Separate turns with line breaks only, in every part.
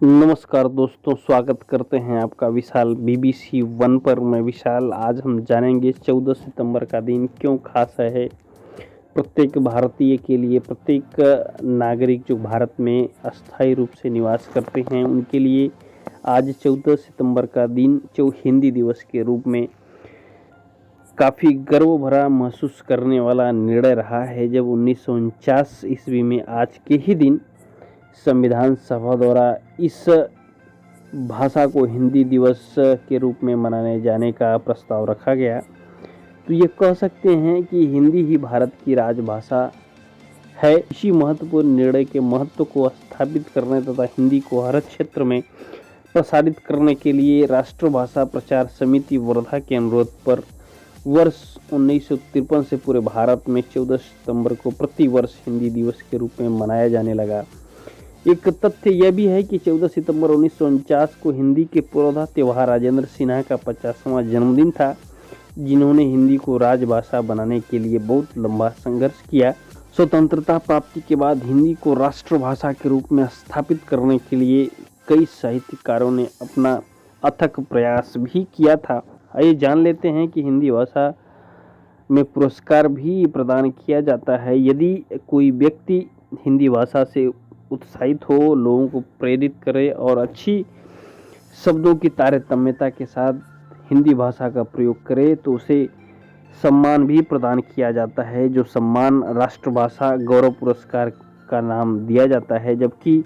नमस्कार दोस्तों, स्वागत करते हैं आपका विशाल बीबीसी वन पर। मैं विशाल। आज हम जानेंगे 14 सितंबर का दिन क्यों खास है प्रत्येक भारतीय के लिए। प्रत्येक नागरिक जो भारत में अस्थायी रूप से निवास करते हैं उनके लिए आज 14 सितंबर का दिन जो हिंदी दिवस के रूप में काफ़ी गर्व भरा महसूस करने वाला निर्णय रहा है, जब 1949 ईस्वी में आज के ही दिन संविधान सभा द्वारा इस भाषा को हिंदी दिवस के रूप में मनाने जाने का प्रस्ताव रखा गया। तो ये कह सकते हैं कि हिंदी ही भारत की राजभाषा है। इसी महत्वपूर्ण निर्णय के महत्व को स्थापित करने तथा हिंदी को हर क्षेत्र में प्रसारित करने के लिए राष्ट्रभाषा प्रचार समिति वर्धा के अनुरोध पर वर्ष 1953 से पूरे भारत में 14 सितंबर को प्रतिवर्ष हिंदी दिवस के रूप में मनाया जाने लगा। एक तथ्य यह भी है कि 14 सितंबर 1949 को हिंदी के पुरोधा त्योहार राजेंद्र सिन्हा का 50वां जन्मदिन था, जिन्होंने हिंदी को राजभाषा बनाने के लिए बहुत लंबा संघर्ष किया। स्वतंत्रता प्राप्ति के बाद हिंदी को राष्ट्रभाषा के रूप में स्थापित करने के लिए कई साहित्यकारों ने अपना अथक प्रयास भी किया था। आइए जान लेते हैं कि हिंदी भाषा में पुरस्कार भी प्रदान किया जाता है। यदि कोई व्यक्ति हिंदी भाषा से उत्साहित हो, लोगों को प्रेरित करे और अच्छी शब्दों की तारतम्यता के साथ हिंदी भाषा का प्रयोग करे तो उसे सम्मान भी प्रदान किया जाता है, जो सम्मान राष्ट्रभाषा गौरव पुरस्कार का नाम दिया जाता है। जबकि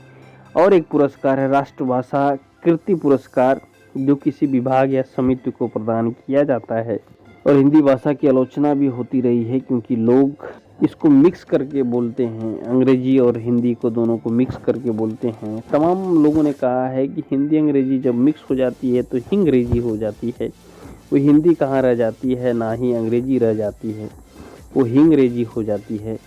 और एक पुरस्कार है राष्ट्रभाषा कीर्ति पुरस्कार, जो किसी विभाग या समिति को प्रदान किया जाता है। और हिंदी भाषा की आलोचना भी होती रही है, क्योंकि लोग इसको मिक्स करके बोलते हैं, अंग्रेजी और हिंदी को दोनों को मिक्स करके बोलते हैं। तमाम लोगों ने कहा है कि हिंदी अंग्रेजी जब मिक्स हो जाती है तो हिंग्रेजी हो जाती है। वो हिंदी कहाँ रह जाती है, ना ही अंग्रेजी रह जाती है, वो हिंग्रेजी हो जाती है।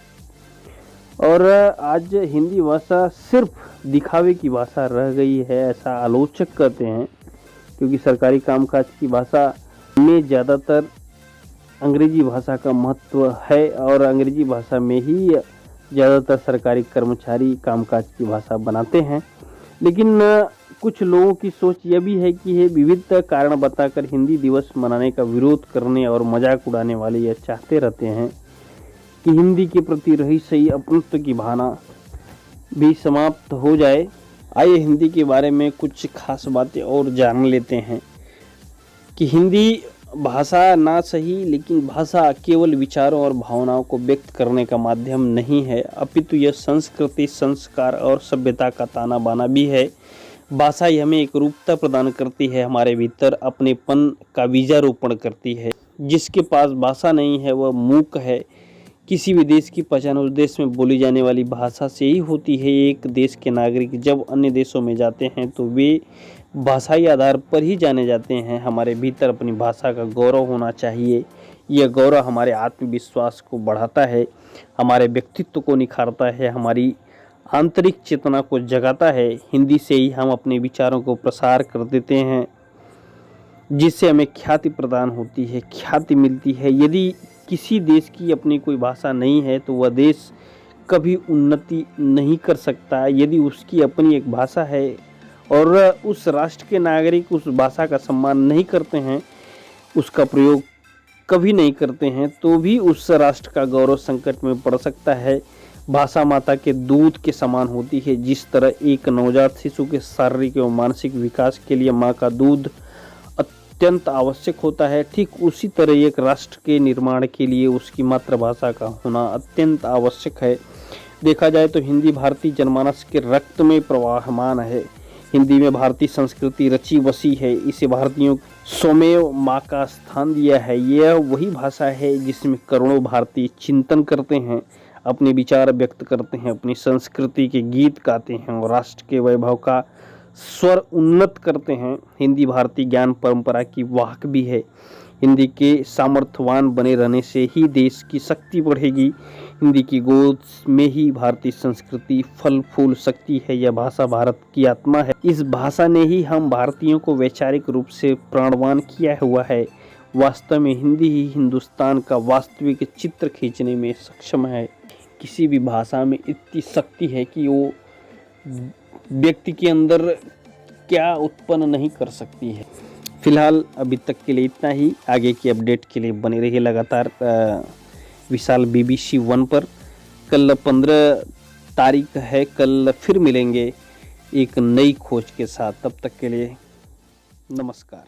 और आज हिंदी भाषा सिर्फ दिखावे की भाषा रह गई है, ऐसा आलोचक कहते हैं, क्योंकि सरकारी कामकाज की भाषा में ज़्यादातर अंग्रेजी भाषा का महत्व है और अंग्रेजी भाषा में ही ज़्यादातर सरकारी कर्मचारी कामकाज की भाषा बनाते हैं। लेकिन कुछ लोगों की सोच यह भी है कि ये विविध कारण बताकर हिंदी दिवस मनाने का विरोध करने और मजाक उड़ाने वाले यह चाहते रहते हैं कि हिंदी के प्रति रही सही अपनत्व की भावना भी समाप्त हो जाए। आइए हिंदी के बारे में कुछ खास बातें और जान लेते हैं कि हिंदी भाषा ना सही, लेकिन भाषा केवल विचारों और भावनाओं को व्यक्त करने का माध्यम नहीं है, अपितु यह संस्कृति, संस्कार और सभ्यता का ताना बाना भी है। भाषा ही हमें एक रूपता प्रदान करती है, हमारे भीतर अपनेपन का बीजारोपण करती है। जिसके पास भाषा नहीं है वह मूक है। किसी भी देश की पहचान उस देश में बोली जाने वाली भाषा से ही होती है। एक देश के नागरिक जब अन्य देशों में जाते हैं तो वे भाषाई आधार पर ही जाने जाते हैं। हमारे भीतर अपनी भाषा का गौरव होना चाहिए। यह गौरव हमारे आत्मविश्वास को बढ़ाता है, हमारे व्यक्तित्व को निखारता है, हमारी आंतरिक चेतना को जगाता है। हिंदी से ही हम अपने विचारों को प्रसार कर देते हैं, जिससे हमें ख्याति प्रदान होती है, ख्याति मिलती है। यदि किसी देश की अपनी कोई भाषा नहीं है तो वह देश कभी उन्नति नहीं कर सकता। यदि उसकी अपनी एक भाषा है और उस राष्ट्र के नागरिक उस भाषा का सम्मान नहीं करते हैं, उसका प्रयोग कभी नहीं करते हैं, तो भी उस राष्ट्र का गौरव संकट में पड़ सकता है। भाषा माता के दूध के समान होती है। जिस तरह एक नवजात शिशु के शारीरिक एवं मानसिक विकास के लिए माँ का दूध अत्यंत आवश्यक होता है, ठीक उसी तरह एक राष्ट्र के निर्माण के लिए उसकी मातृभाषा का होना अत्यंत आवश्यक है। देखा जाए तो हिंदी भारतीय जनमानस के रक्त में प्रवाहमान है। हिंदी में भारतीय संस्कृति रची बसी है। इसे भारतीयों स्वमेव माँ का स्थान दिया है। यह वही भाषा है जिसमें करोड़ों भारतीय चिंतन करते हैं, अपने विचार व्यक्त करते हैं, अपनी संस्कृति के गीत गाते हैं और राष्ट्र के वैभव का स्वर उन्नत करते हैं। हिंदी भारतीय ज्ञान परंपरा की वाहक भी है। हिंदी के सामर्थ्यवान बने रहने से ही देश की शक्ति बढ़ेगी। हिंदी की गोद में ही भारतीय संस्कृति फल फूल सकती है। यह भाषा भारत की आत्मा है। इस भाषा ने ही हम भारतीयों को वैचारिक रूप से प्राणवान किया हुआ है। वास्तव में हिंदी ही हिंदुस्तान का वास्तविक चित्र खींचने में सक्षम है। किसी भी भाषा में इतनी शक्ति है कि वो व्यक्ति के अंदर क्या उत्पन्न नहीं कर सकती है। फिलहाल अभी तक के लिए इतना ही। आगे की अपडेट के लिए बने रहिए लगातार विशाल BBC वन पर। कल 15 तारीख है, कल फिर मिलेंगे एक नई खोज के साथ। तब तक के लिए नमस्कार।